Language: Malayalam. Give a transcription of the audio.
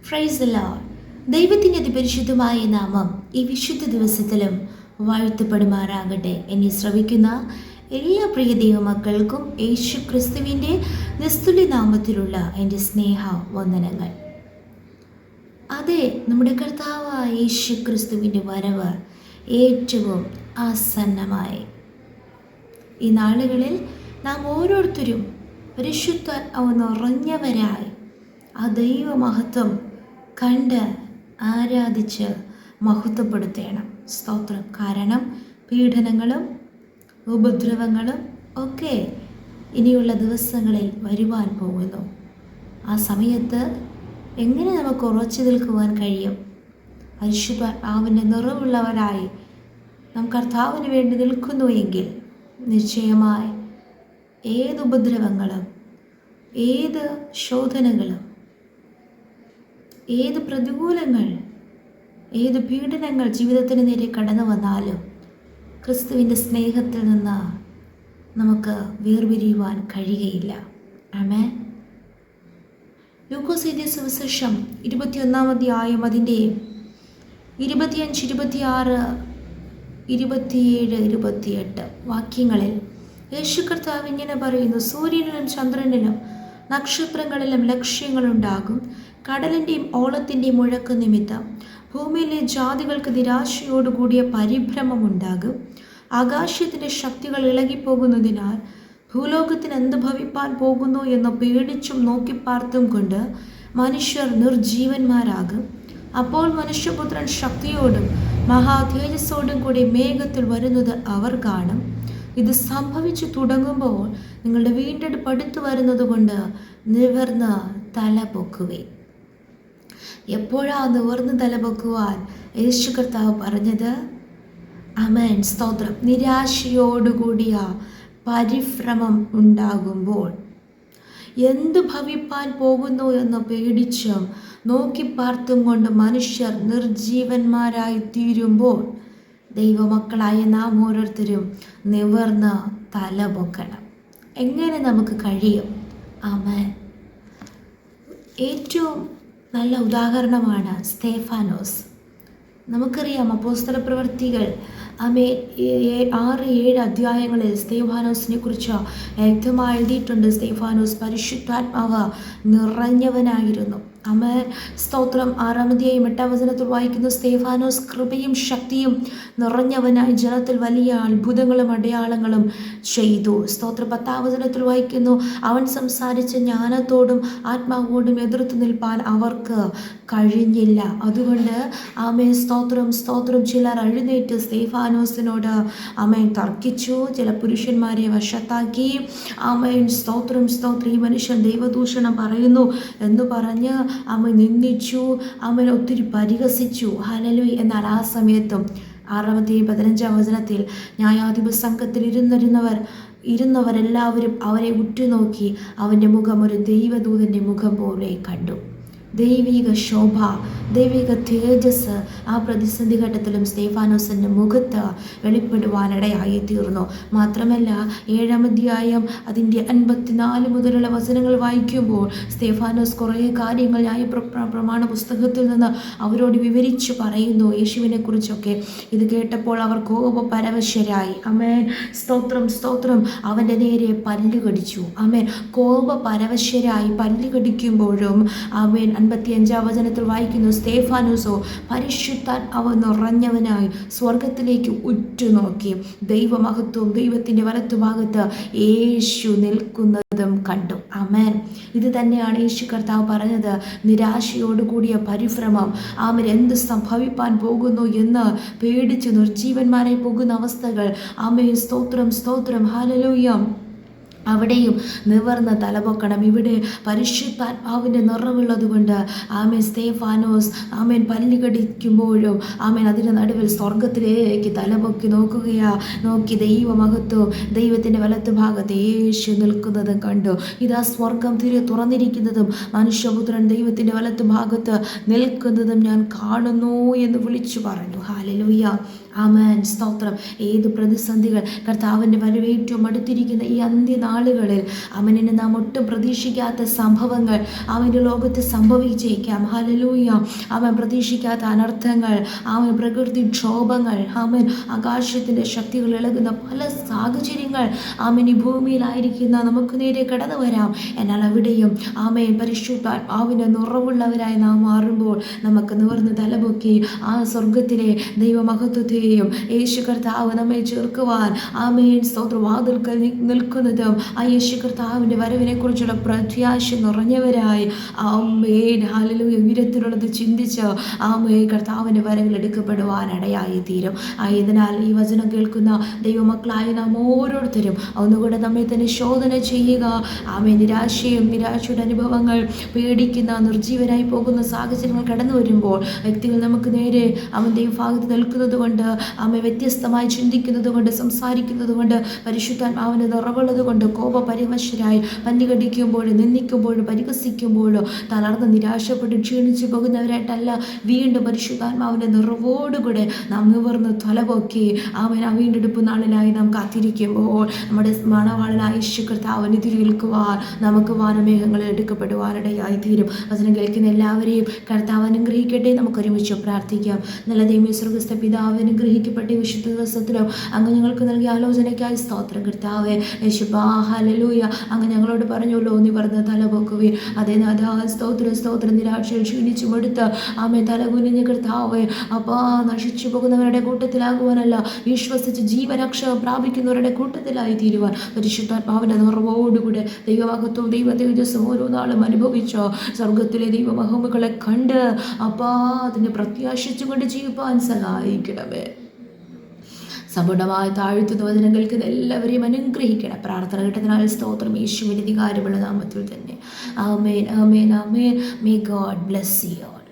Praise the Lord. ദൈവത്തിൻ്റെ അതിപരിശുദ്ധമായ നാമം ഈ വിശുദ്ധ ദിവസത്തിലും വാഴ്ത്തപ്പെടുമാറാകട്ടെ. എന്നെ ശ്രവിക്കുന്ന എല്ലാ പ്രിയ ദൈവമക്കൾക്കും യേശു ക്രിസ്തുവിൻ്റെ നിസ്തുല്യ നാമത്തിലുള്ള എൻ്റെ സ്നേഹ വന്ദനങ്ങൾ. അതെ, നമ്മുടെ കർത്താവായ യേശു ക്രിസ്തുവിൻ്റെ വരവ് ഏറ്റവും ആസന്നമായി. ഈ നാളുകളിൽ നാം ഓരോരുത്തരും പരിശുദ്ധാത്മാവ് നിറഞ്ഞവരായി ആ ദൈവമഹത്വം കണ്ട് ആരാധിച്ച് മഹത്വപ്പെടുത്തണം. സ്തോത്രം. കാരണം പീഡനങ്ങളും ഉപദ്രവങ്ങളും ഒക്കെ ഇനിയുള്ള ദിവസങ്ങളിൽ വരുവാൻ പോകുന്നു. ആ സമയത്ത് എങ്ങനെ നമുക്ക് ഉറച്ചു നിൽക്കുവാൻ കഴിയും? പരിശുദ്ധാത്മാവിൻ്റെ നിറവുള്ളവരായി നാം കർത്താവിന് വേണ്ടി നിൽക്കുന്നു എങ്കിൽ നിശ്ചയമായി ഏത് ഉപദ്രവങ്ങളും, ഏത് ശോധനകളും, ഏത് പ്രതികൂലങ്ങൾ, ഏത് പീഡനങ്ങൾ ജീവിതത്തിന് നേരെ കടന്നു വന്നാലും ക്രിസ്തുവിൻ്റെ സ്നേഹത്തിൽ നിന്ന് നമുക്ക് വേർപിരിയുവാൻ കഴിയുകയില്ല. ആമേൻ. ലൂക്കോസ് എഴുതിയ സുവിശേഷം 21-ാം അധ്യായം അതിൻ്റെ 25, 26, 27, 28 വാക്യങ്ങളിൽ യേശു കർത്താവ് ഇങ്ങനെ പറയുന്നു: സൂര്യനിലും ചന്ദ്രനിലും നക്ഷത്രങ്ങളിലും ലക്ഷ്യങ്ങളുണ്ടാകും. കടലിൻ്റെയും ഓളത്തിൻ്റെയും മുഴക്ക് നിമിത്തം ഭൂമിയിലെ ജാതികൾക്ക് നിരാശയോടുകൂടിയ പരിഭ്രമമുണ്ടാകും. ആകാശത്തിൻ്റെ ശക്തികൾ ഇളകിപ്പോകുന്നതിനാൽ ഭൂലോകത്തിന് എന്ത് ഭവിപ്പാൻ പോകുന്നു എന്ന് പേടിച്ചും നോക്കിപ്പാർത്തും കൊണ്ട് മനുഷ്യർ നിർജീവന്മാരാകും. അപ്പോൾ മനുഷ്യപുത്രൻ ശക്തിയോടും മഹാതേജസ്സോടും കൂടി മേഘത്തിൽ വരുന്നത് അവർ കാണും. ഇത് സംഭവിച്ചു തുടങ്ങുമ്പോൾ നിങ്ങളുടെ വീണ്ടെടുപ്പ് അടുത്തു വരുന്നത് കൊണ്ട് നിവർന്ന് തല പൊക്കുവേ. എപ്പോഴാ നിവർന്ന് തല പൊക്കുവാൻ യേശു കർത്താവ് പറഞ്ഞത്? ആമേൻ. സ്തോത്രം. നിരാശയോടുകൂടിയ പരിഭ്രമം ഉണ്ടാകുമ്പോൾ, എന്ത് ഭവിപ്പാൻ പോകുന്നു എന്ന് പേടിച്ചും നോക്കിപ്പാർത്തും കൊണ്ട് മനുഷ്യർ നിർജീവന്മാരായി തീരുമ്പോൾ ദൈവമക്കളായ നാം ഓരോരുത്തരും നിവർന്ന് തല പൊക്കണം. എങ്ങനെ നമുക്ക് കഴിയും? ആമേൻ. ഏറ്റവും നല്ല ഉദാഹരണമാണ് സ്തേഫാനോസ്. നമുക്കറിയാം, അപ്പോസ്തല പ്രവൃത്തികൾ 6-7 അധ്യായങ്ങളിൽ സ്തേഫാനോസിനെ കുറിച്ച് വ്യക്തമായി എഴുതിയിട്ടുണ്ട്. സ്തേഫാനോസ് പരിശുദ്ധാത്മാവ് നിറഞ്ഞവനായിരുന്നു. ആമേൻ. സ്തോത്രം. 6-ാം അധ്യായം 8-ാം വചനത്തിൽ വായിക്കുന്നു: സ്തേഫാനോസ് കൃപയും ശക്തിയും നിറഞ്ഞവനായി ജനത്തിൽ വലിയ അത്ഭുതങ്ങളും അടയാളങ്ങളും ചെയ്തു. സ്തോത്രം. 10-ാം വചനത്തിൽ വായിക്കുന്നു: അവൻ സംസാരിച്ച ജ്ഞാനത്തോടും ആത്മാവോടും എതിർത്ത് നിൽപ്പാൻ അവർക്ക് കഴിഞ്ഞില്ല. അതുകൊണ്ട് ആമേൻ. സ്തോത്രം. സ്തോത്രം. ചിലർ എഴുന്നേറ്റ് സ്തേഫാനോസിനോട് ആമേൻ തർക്കിച്ചു. ചില പുരുഷന്മാരെ വശത്താക്കി. ആമേൻ. സ്തോത്രം. സ്തോത്രം. ഈ മനുഷ്യൻ ദൈവദൂഷണം പറയുന്നു എന്ന് പറഞ്ഞ് അവൻ നിന്ദിച്ചു. അവൻ ഒത്തിരി പരിഹസിച്ചു. ഹല്ലേലൂയ. എന്നാൽ ആ സമയത്തും 6-ാമത്തെയും 15-ാം വചനത്തിൽ ന്യായാധിപ സംഘത്തിൽ ഇരുന്നവരെല്ലാവരും അവരെ ഉറ്റുനോക്കി അവൻ്റെ മുഖം ഒരു ദൈവദൂതൻ്റെ മുഖം പോലെ കണ്ടു. ദൈവിക ശോഭ, ദൈവിക തേജസ് ആ പ്രതിസന്ധി ഘട്ടത്തിലും സ്തേഫാനോസിൻ്റെ മുഖത്ത് വെളിപ്പെടുവാനിടയായി തീർന്നു. മാത്രമല്ല 7-ാം അധ്യായം അതിൻ്റെ 54 മുതലുള്ള വചനങ്ങൾ വായിക്കുമ്പോൾ സ്തേഫാനോസ് കുറേ കാര്യങ്ങൾ പ്രമാണ പുസ്തകത്തിൽ നിന്ന് അവരോട് വിവരിച്ചു പറയുന്നു, യേശുവിനെ കുറിച്ചൊക്കെ. ഇത് കേട്ടപ്പോൾ അവർ കോപപരവശരായി. ആമേൻ. സ്തോത്രം. സ്തോത്രം. അവൻ്റെ നേരെ പല്ല് കടിച്ചു. ആമേൻ. കോപപരവശരായി പല്ല് കടിക്കുമ്പോഴും ആമേൻ 55-ാം വചനത്തിൽ വായിക്കുന്നു: സ്തേഫാനോസോ പരിശുദ്ധാത്മാവ് നിറഞ്ഞവനായി സ്വർഗത്തിലേക്ക് ഉറ്റുനോക്കി ദൈവമഹത്വവും ദൈവത്തിൻ്റെ വലത്തുഭാഗത്ത് യേശു നിൽക്കുന്നതും കണ്ടു. ആമേൻ. ഇത് തന്നെയാണ് യേശു കർത്താവ് പറഞ്ഞത്. നിരാശയോടുകൂടിയ പരിഭ്രമം. ആമേൻ. എന്ത് സംഭവിപ്പാൻ പോകുന്നു എന്ന് പേടിച്ച് നിർജീവന്മാരെ പോകുന്ന അവസ്ഥകൾ. ആമേൻ. സ്തോത്രം. സ്തോത്രം. ഹല്ലേലൂയ. അവിടെയും നിവർന്ന് തലപൊക്കണം. ഇവിടെ പരിശുദ്ധാത്മാവിൻ്റെ നിറവുള്ളത് കൊണ്ട് ആമേൻ സ്തേഫാനോസ് ആമേൻ പല്ല് കടിക്കുമ്പോഴും ആമേൻ അതിൻ്റെ നടുവിൽ സ്വർഗത്തിലേക്ക് തലപൊക്കി നോക്കി ദൈവമഹത്വം ദൈവത്തിൻ്റെ വലത്ത് ഭാഗത്ത് യേശു നിൽക്കുന്നതും കണ്ടു. ഇതാ സ്വർഗം തുറന്നിരിക്കുന്നതും മനുഷ്യപുത്രൻ ദൈവത്തിൻ്റെ വലത്ത് ഭാഗത്ത് നിൽക്കുന്നതും ഞാൻ കാണുന്നു എന്ന് വിളിച്ചു പറഞ്ഞു. ഹല്ലേലൂയ. ആമേൻ, സ്തോത്രം. ഏത് പ്രതിസന്ധികൾ കർത്താവിൻ്റെ വരവേറ്റവും അടുത്തിരിക്കുന്ന ഈ അന്ത്യനാളുകളിൽ അവനിന് നാം ഒട്ടും പ്രതീക്ഷിക്കാത്ത സംഭവങ്ങൾ അവൻ്റെ ലോകത്ത് സംഭവിച്ചേക്കാം. ഹല്ലേലൂയ. അവൻ പ്രതീക്ഷിക്കാത്ത അനർത്ഥങ്ങൾ, അവൻ പ്രകൃതിക്ഷോഭങ്ങൾ, അവൻ ആകാശത്തിൻ്റെ ശക്തികൾ ഇളകുന്ന പല സാഹചര്യങ്ങൾ അവൻ ഈ ഭൂമിയിലായിരിക്കുന്ന നമുക്ക് നേരെ കടന്നു വരാം. എന്നാൽ അവിടെയും ആമേൻ പരിശുദ്ധാത്മാവിന് നിറവുള്ളവരായി നാം മാറുമ്പോൾ നമുക്ക് നിവർന്ന് തലപൊക്കി ആ സ്വർഗത്തിലെ ദൈവമഹത്വത്തെയും യേശു കർത്താവ് നമ്മെ ചേർക്കുവാൻ ആമേൻ സ്തോത്രം വാതിൽക്കൽ നിൽക്കുന്നതും ആ യേശു കർത്താവിൻ്റെ വരവിനെ കുറിച്ചുള്ള പ്രത്യാശ നിറഞ്ഞവരായി ആമേൻ ഹല്ലേലൂയ ഉയരത്തിലുള്ളത് ചിന്തിച്ച് ആമേൻ കർത്താവിൻ്റെ വരവിൽ എടുക്കപ്പെടുവാൻ ഇടയായി തീരും. ആയതിനാൽ ഈ വചനം കേൾക്കുന്ന ദൈവമക്കളായ നാം ഓരോരുത്തരും ഒന്നുകൂടെ നമ്മെ തന്നെ ശോധന ചെയ്യുക. ആമേൻ നിരാശയുടെ അനുഭവങ്ങൾ, പേടിക്കുന്ന നിർജീവനായി പോകുന്ന സാഹചര്യങ്ങൾ കടന്നു വരുമ്പോൾ വ്യക്തികൾ നമുക്ക് നേരെ അവൻ ദൈവഭാഗത്ത് നിൽക്കുന്നത് കൊണ്ട്, ആമേൻ വ്യത്യസ്തമായി ചിന്തിക്കുന്നത് കൊണ്ട്, സംസാരിക്കുന്നത് കൊണ്ട്, പരിശുദ്ധാത്മാവിൻ്റെ നിറവുള്ളത് കൊണ്ട് കോപപരിവശരായി പല്ലുകടിക്കുമ്പോഴും നിന്ദിക്കുമ്പോഴും പരിഹസിക്കുമ്പോഴും തളർന്ന് നിരാശപ്പെട്ട് ക്ഷീണിച്ചു പോകുന്നവരായിട്ടല്ല, വീണ്ടും പരിശുദ്ധാത്മാവിൻ്റെ നിറവോടുകൂടെ നാം നിവർന്ന് തലപൊക്കി അവൻ ആ വീണ്ടെടുപ്പ് നാളിനായി നാം കാത്തിരിക്കുമ്പോൾ നമ്മുടെ മണവാളനായ യേശു കർത്താവിനെ തിരികേൽക്കുവാൻ നമുക്ക് വാനമേഘങ്ങളിൽ എടുക്കപ്പെടുവാനിടയായി തീരും. വചനം കേൾക്കുന്ന എല്ലാവരെയും കർത്താവ് അനുഗ്രഹിക്കട്ടെ. നമുക്ക് ഒരുമിച്ച് പ്രാർത്ഥിക്കാം. നല്ല ദൈവമേ, സ്വർഗ്ഗസ്ഥ പിതാവേ, അനുഗ്രഹിക്കപ്പെട്ട വിശുദ്ധ ദിവസത്തിലും അങ്ങ് ഞങ്ങൾക്ക് നൽകിയ ആലോചനയ്ക്കായി സ്തോത്രം കർത്താവേ. യേശുവാ ഹല്ലേലൂയ. അങ്ങ് ഞങ്ങളോട് പറഞ്ഞല്ലോ, നിവർന്ന് തലപൊക്കുവിൻ. അതേ നാഥാ, സ്തോത്രം. നിരാശയിൽ ക്ഷീണിച്ചു മടുത്ത് ആമേൻ തലകുനിഞ്ഞ് കർത്താവേ അപ്പാ നശിച്ചു പോകുന്നവരുടെ കൂട്ടത്തിലാകുവാനല്ല, വിശ്വസിച്ച് ജീവരക്ഷ പ്രാപിക്കുന്നവരുടെ കൂട്ടത്തിലായി തീരുവാൻ പരിശുദ്ധാത്മാവിൻ്റെ നിറവോടുകൂടെ ദൈവമഹത്വവും ദൈവ തേജസ്സും ഓരോ നാളും അനുഭവിച്ചോ സ്വർഗത്തിലെ ദൈവമഹിമകളെ കണ്ട് അപ്പാ അതിനെ പ്രത്യാശിച്ചുകൊണ്ട് ജീവിപ്പാൻ സഹായിക്കണമേ. സമ്പൂർണ്ണമായി താഴ്ത്തുന്ന വചനം കേൾക്കുന്ന എല്ലാവരെയും അനുഗ്രഹിക്കണം. പ്രാർത്ഥന ഘട്ടത്തിനായി സ്തോത്രം യേശുവിൻ്റെ അധികാരമുള്ള നാമത്തിൽ തന്നെ. ആമേൻ, ആമേൻ, ആമേൻ. May God bless you all.